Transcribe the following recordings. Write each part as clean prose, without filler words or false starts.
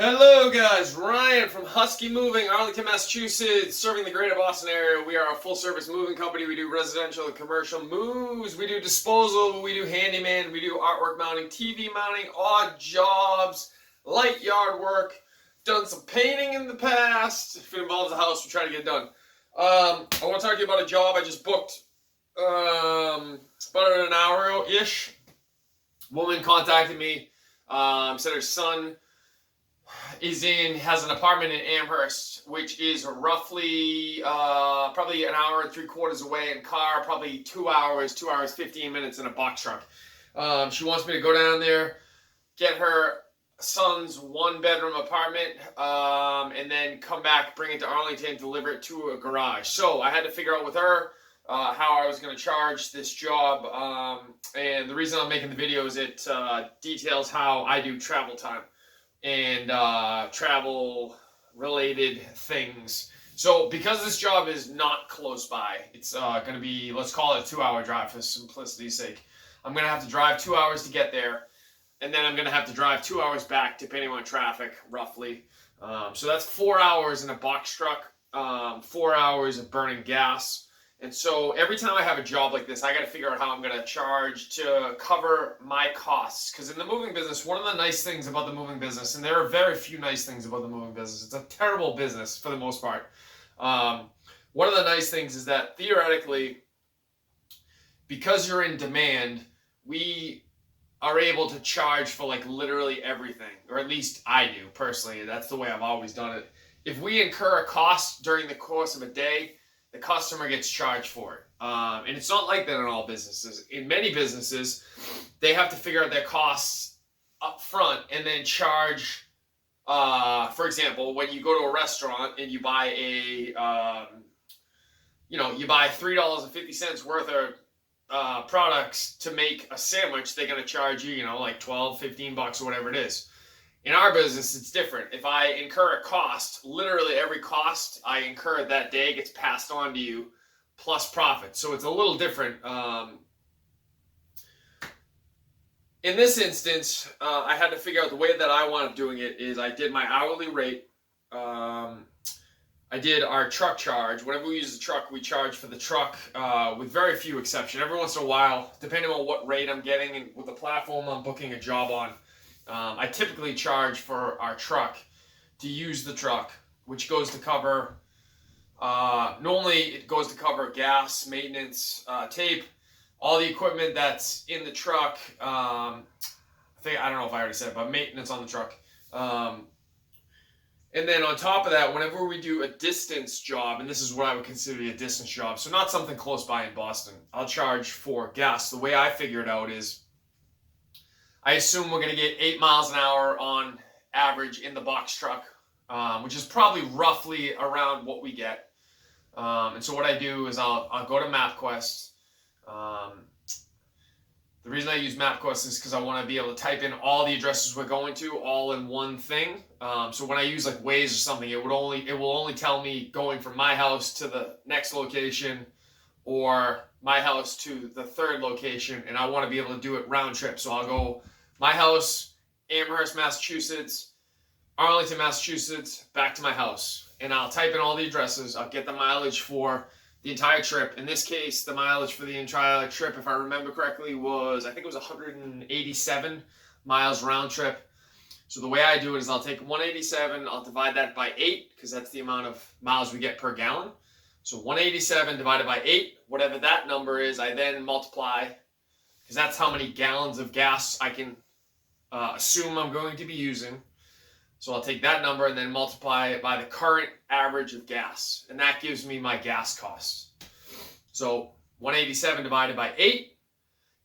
Hello guys, Ryan from Husky Moving, Arlington, Massachusetts, serving the greater Boston area. We are a full-service moving company. We do residential and commercial moves. We do disposal, we do handyman, we do artwork mounting, TV mounting, odd jobs, light yard work. Done some painting in the past. If it involves a house, we try to get it done. I want to talk to you about a job I just booked about an hour ish. Woman contacted me, said her son has an apartment in Amherst, which is roughly probably an hour and 3/4 away in car, probably 2 hours, 15 minutes in a box truck. She wants me to go down there, get her son's 1-bedroom apartment, and then come back, bring it to Arlington, deliver it to a garage. So I had to figure out with her how I was going to charge this job, and the reason I'm making the video is it details how I do travel time and travel related things. So because this job is not close by, it's going to be, let's call it a 2-hour drive for simplicity's sake. I'm going to have to drive 2 hours to get there, and then I'm going to have to drive 2 hours back depending on traffic, roughly. So that's 4 hours in a box truck, 4 hours of burning gas. And so every time I have a job like this, I got to figure out how I'm going to charge to cover my costs. Because in the moving business, one of the nice things about the moving business, and there are very few nice things about the moving business, it's a terrible business for the most part. One of the nice things is that theoretically, because you're in demand, we are able to charge for like literally everything, or at least I do personally. That's the way I've always done it. If we incur a cost during the course of a day, the customer gets charged for it. And it's not like that in all businesses. In many businesses, they have to figure out their costs up front and then charge, for example, when you go to a restaurant and you buy you buy $3.50 worth of products to make a sandwich, they're going to charge you, like $12, $15 or whatever it is. In our business, it's different. If I incur a cost, literally every cost I incur that day gets passed on to you, plus profit. So it's a little different. In this instance, I had to figure out the way that I wound up doing it is I did my hourly rate. I did our truck charge. Whenever we use the truck, we charge for the truck with very few exceptions. Every once in a while, depending on what rate I'm getting and with the platform I'm booking a job on, I typically charge for our truck to use the truck, which goes to cover, normally it goes to cover gas, maintenance, tape, all the equipment that's in the truck. I don't know if I already said it, but maintenance on the truck. And then on top of that, whenever we do a distance job, and this is what I would consider to be a distance job, so not something close by in Boston, I'll charge for gas. The way I figure it out is I assume we're going to get 8 miles an hour on average in the box truck, which is probably roughly around what we get. And so what I do is I'll go to MapQuest. The reason I use MapQuest is because I want to be able to type in all the addresses we're going to all in one thing. So when I use like Waze or something, it will only tell me going from my house to the next location or my house to the third location, and I want to be able to do it round trip. So I'll go my house, Amherst, Massachusetts, Arlington, Massachusetts, back to my house. And I'll type in all the addresses. I'll get the mileage for the entire trip. In this case, the mileage for the entire trip, if I remember correctly, I think it was 187 miles round trip. So the way I do it is I'll take 187, I'll divide that by 8, because that's the amount of miles we get per gallon. So 187 divided by 8, whatever that number is, I then multiply, because that's how many gallons of gas I can assume I'm going to be using. So I'll take that number and then multiply it by the current average of gas, and that gives me my gas costs. So 187 divided by 8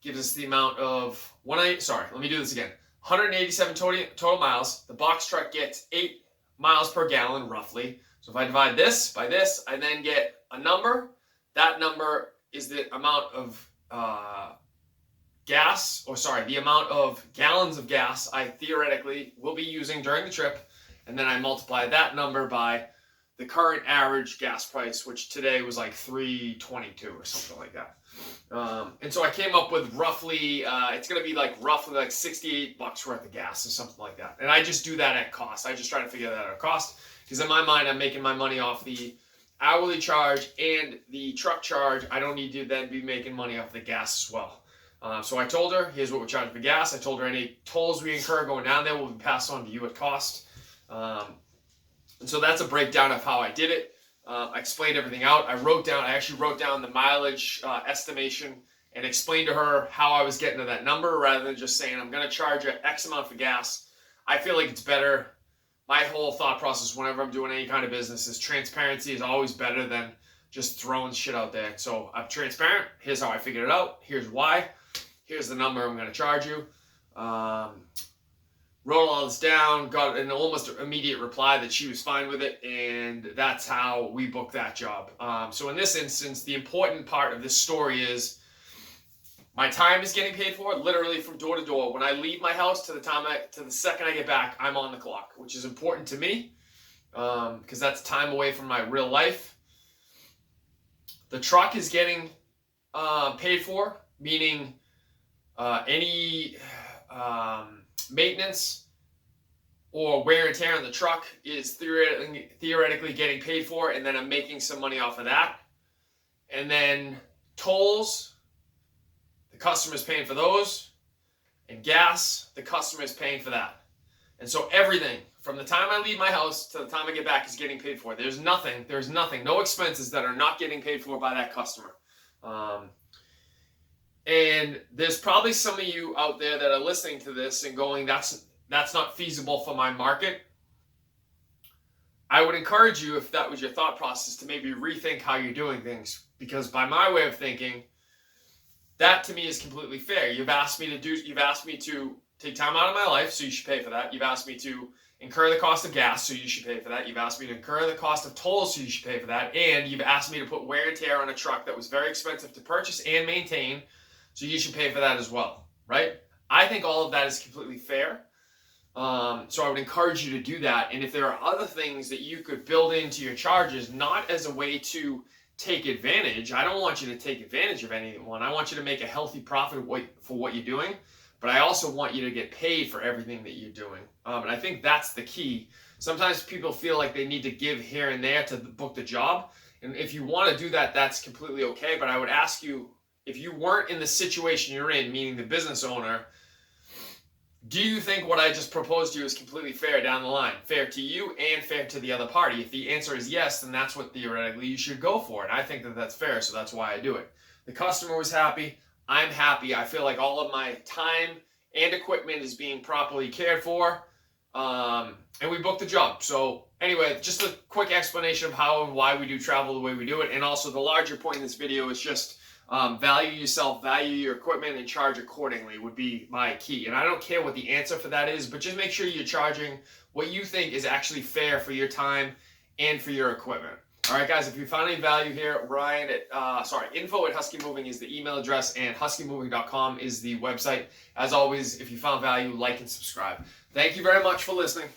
gives us the amount of 187 total miles. The box truck gets 8 miles per gallon, roughly. So if I divide this by this, I then get a number. That number is the amount of the amount of gallons of gas I theoretically will be using during the trip. And then I multiply that number by the current average gas price, which today was like $3.22 or something like that. And so I came up with roughly, it's going to be roughly like $68 worth of gas or something like that. And I just do that at cost. I just try to figure that out at cost, because in my mind, I'm making my money off the hourly charge and the truck charge. I don't need to then be making money off the gas as well. So I told her, here's what we're charging for gas. I told her any tolls we incur going down there will be passed on to you at cost. And so that's a breakdown of how I did it. I explained everything out. I actually wrote down the mileage estimation and explained to her how I was getting to that number, rather than just saying, I'm going to charge you X amount for gas. I feel like it's better. My whole thought process whenever I'm doing any kind of business is transparency is always better than just throwing shit out there. So I'm transparent. Here's how I figured it out. Here's why. Here's the number I'm going to charge you. Wrote all this down, got an almost immediate reply that she was fine with it, and that's how we booked that job. So in this instance, the important part of this story is my time is getting paid for, literally from door to door. When I leave my house to the second I get back, I'm on the clock, which is important to me, because that's time away from my real life. The truck is getting paid for, meaning any maintenance or wear and tear on the truck is theoretically getting paid for, and then I'm making some money off of that. And then tolls, the customer is paying for those, and gas, the customer is paying for that. And so everything from the time I leave my house to the time I get back is getting paid for. There's nothing, no expenses that are not getting paid for by that customer. And there's probably some of you out there that are listening to this and going, that's not feasible for my market. I would encourage you, if that was your thought process, to maybe rethink how you're doing things, because by my way of thinking, that to me is completely fair. You've asked me to take time out of my life, so you should pay for that. You've asked me to incur the cost of gas, so you should pay for that. You've asked me to incur the cost of tolls, so you should pay for that. And you've asked me to put wear and tear on a truck that was very expensive to purchase and maintain, so you should pay for that as well, right? I think all of that is completely fair. So I would encourage you to do that. And if there are other things that you could build into your charges, not as a way to take advantage, I don't want you to take advantage of anyone. I want you to make a healthy profit for what you're doing, but I also want you to get paid for everything that you're doing. And I think that's the key. Sometimes people feel like they need to give here and there to book the job. And if you want to do that, that's completely okay. But I would ask you, if you weren't in the situation you're in, meaning the business owner, do you think what I just proposed to you is completely fair down the line? Fair to you and fair to the other party? If the answer is yes, then that's what theoretically you should go for. And I think that that's fair, so that's why I do it. The customer was happy. I'm happy. I feel like all of my time and equipment is being properly cared for. And we booked the job. So anyway, just a quick explanation of how and why we do travel the way we do it. And also the larger point in this video is just value yourself, value your equipment, and charge accordingly would be my key. And I don't care what the answer for that is, but just make sure you're charging what you think is actually fair for your time and for your equipment. All right, guys, if you found any value here, info at Husky Moving is the email address, and huskymoving.com is the website. As always, if you found value, like and subscribe. Thank you very much for listening.